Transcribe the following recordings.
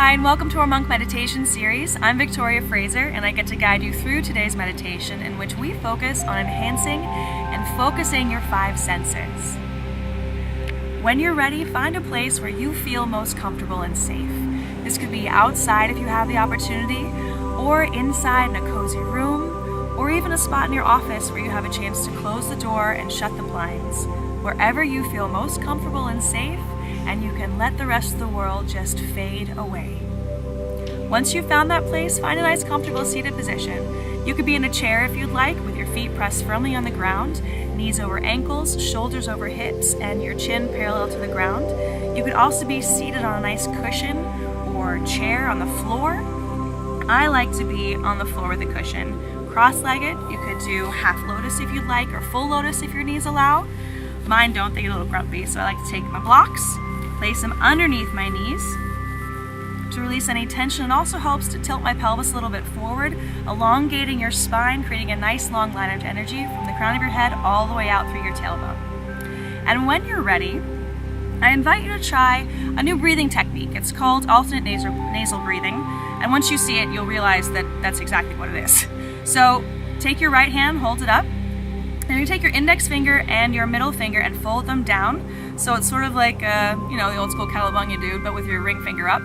Hi, and welcome to our MONQ meditation series. I'm Victoria Fraser, and I get to guide you through today's meditation in which we focus on enhancing and focusing your 5 senses. When you're ready, find a place where you feel most comfortable and safe. This could be outside if you have the opportunity, or inside in a cozy room, or even a spot in your office where you have a chance to close the door and shut the blinds. Wherever you feel most comfortable and safe, and you can let the rest of the world just fade away. Once you've found that place, find a nice comfortable seated position. You could be in a chair if you'd like, with your feet pressed firmly on the ground, knees over ankles, shoulders over hips, and your chin parallel to the ground. You could also be seated on a nice cushion or chair on the floor. I like to be on the floor with a cushion. Cross-legged, you could do half lotus if you'd like, or full lotus if your knees allow. Mine don't, they get a little grumpy, so I like to take my blocks, place them underneath my knees to release any tension. It also helps to tilt my pelvis a little bit forward, elongating your spine, creating a nice long line of energy from the crown of your head all the way out through your tailbone. And when you're ready, I invite you to try a new breathing technique. It's called alternate nasal breathing. And once you see it, you'll realize that that's exactly what it is. So take your right hand, hold it up, and you take your index finger and your middle finger and fold them down. So it's sort of like, the old school cowabunga dude, but with your ring finger up.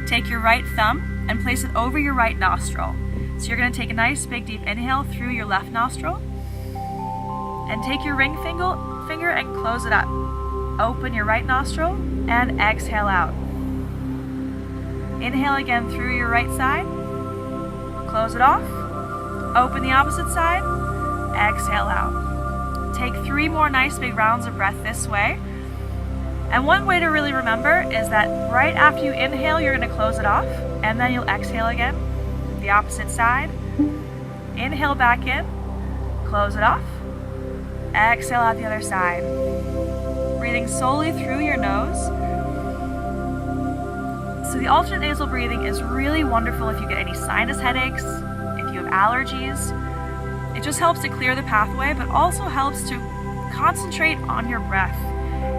Take your right thumb and place it over your right nostril. So you're gonna take a nice big deep inhale through your left nostril. And take your ring finger and close it up. Open your right nostril and exhale out. Inhale again through your right side. Close it off. Open the opposite side. Exhale out. Take 3 more nice big rounds of breath this way. And one way to really remember is that right after you inhale, you're going to close it off, and then you'll exhale again, the opposite side. Inhale back in, close it off, exhale out the other side. Breathing solely through your nose. So the alternate nasal breathing is really wonderful if you get any sinus headaches, if you have allergies. It just helps to clear the pathway, but also helps to concentrate on your breath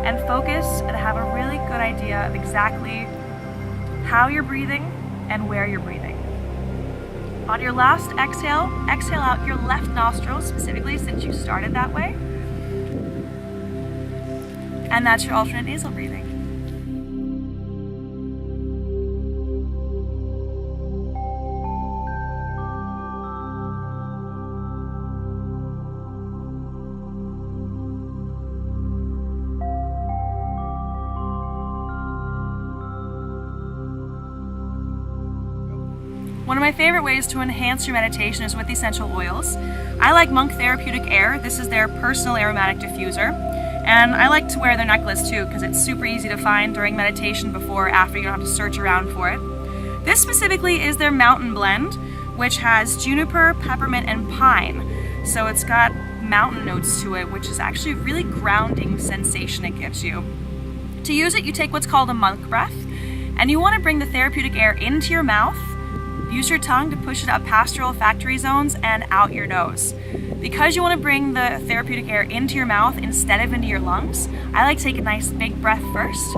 and focus and have a really good idea of exactly how you're breathing and where you're breathing. On your last exhale, exhale out your left nostril, specifically since you started that way. And that's your alternate nasal breathing. One of my favorite ways to enhance your meditation is with essential oils. I like MONQ Therapeutic Air. This is their personal aromatic diffuser. And I like to wear their necklace too, because it's super easy to find during meditation, before or after. You don't have to search around for it. This specifically is their mountain blend, which has juniper, peppermint, and pine. So it's got mountain notes to it, which is actually a really grounding sensation it gives you. To use it, you take what's called a MONQ breath, and you want to bring the therapeutic air into your mouth. Use your tongue to push it up past your olfactory zones and out your nose. Because you want to bring the therapeutic air into your mouth instead of into your lungs, I like to take a nice big breath first.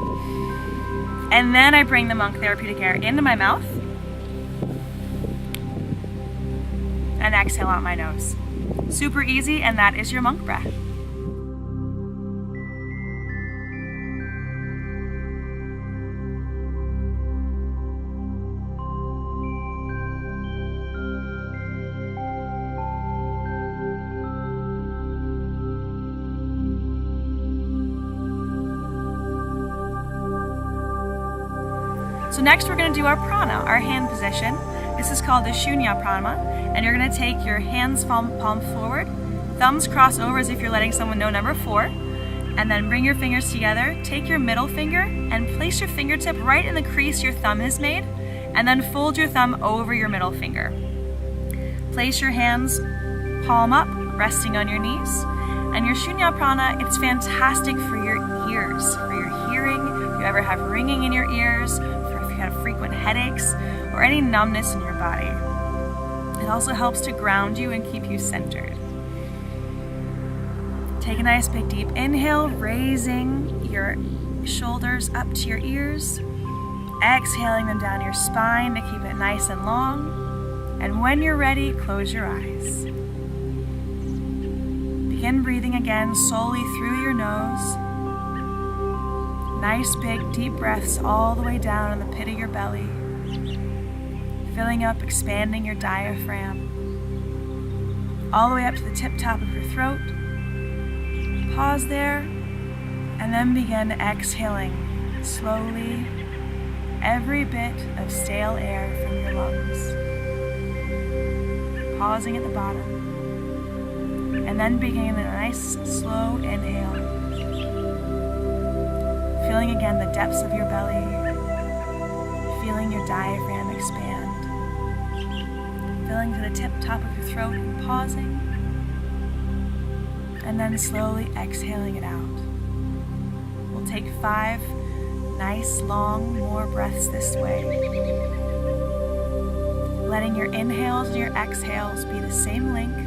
And then I bring the MONQ Therapeutic Air into my mouth. And exhale out my nose. Super easy, and that is your MONQ breath. So next we're going to do our prana, our hand position. This is called the Shunya Prana, and you're going to take your hands palm forward, thumbs cross over as if you're letting someone know number 4, and then bring your fingers together, take your middle finger and place your fingertip right in the crease your thumb has made, and then fold your thumb over your middle finger. Place your hands palm up, resting on your knees, and your Shunya Prana, it's fantastic for your ears, for your hearing, if you ever have ringing in your ears, have frequent headaches, or any numbness in your body. It also helps to ground you and keep you centered. Take a nice big deep inhale, raising your shoulders up to your ears. exhaling them down your spine to keep it nice and long. And when you're ready, close your eyes. Begin breathing again solely through your nose. Nice big deep breaths all the way down in the pit of your belly, filling up, expanding your diaphragm, all the way up to the tip top of your throat. Pause there, and then begin exhaling slowly every bit of stale air from your lungs. Pausing at the bottom, and then beginning a nice slow inhale. Feeling again the depths of your belly, feeling your diaphragm expand, filling to the tip top of your throat and pausing, and then slowly exhaling it out. We'll take 5 nice long more breaths this way, letting your inhales and your exhales be the same length,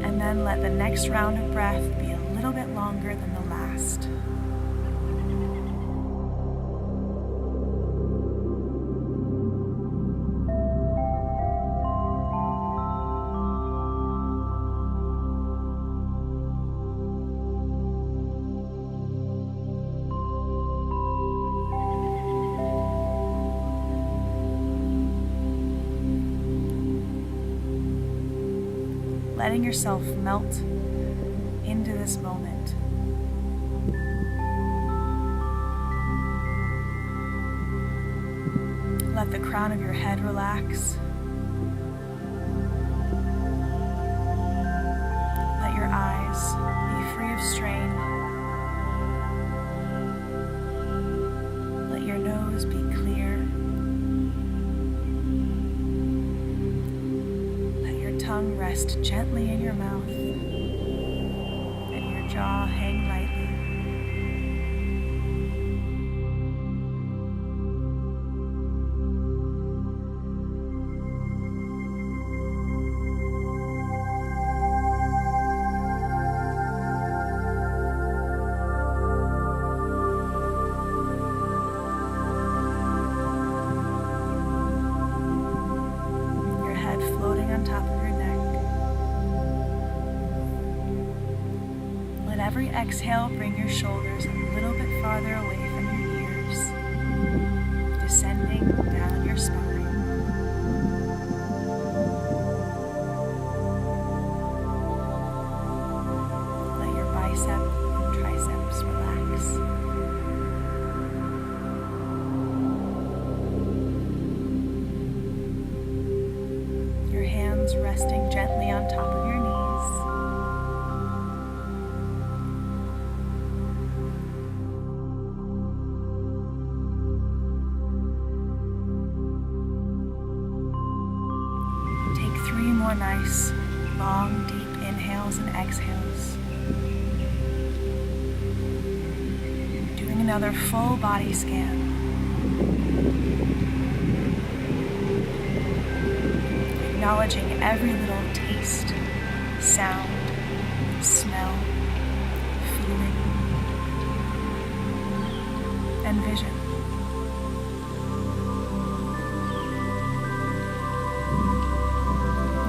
and then let the next round of breath be a little bit longer than the last. Letting yourself melt into this moment. Let the crown of your head relax. Let your eyes be free of strain. Let your nose be clear. Tongue rest gently in your mouth, and your jaw hang lightly. Your head floating on top of your neck. Let every exhale bring your shoulders a little bit farther away from your ears, descending down your spine. Let your biceps and triceps relax. Your hands resting gently on top of your knees. More nice, long, deep inhales and exhales. Doing another full body scan. Acknowledging every little taste, sound, smell, feeling, and vision.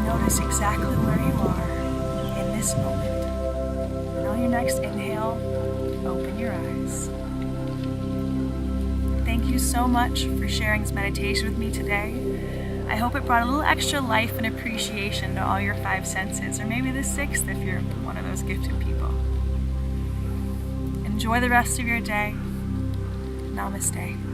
Notice exactly where you are in this moment. And on your next inhale, open your eyes. Thank you so much for sharing this meditation with me today. I hope it brought a little extra life and appreciation to all your 5 senses, or maybe the 6th if you're one of those gifted people. Enjoy the rest of your day. Namaste.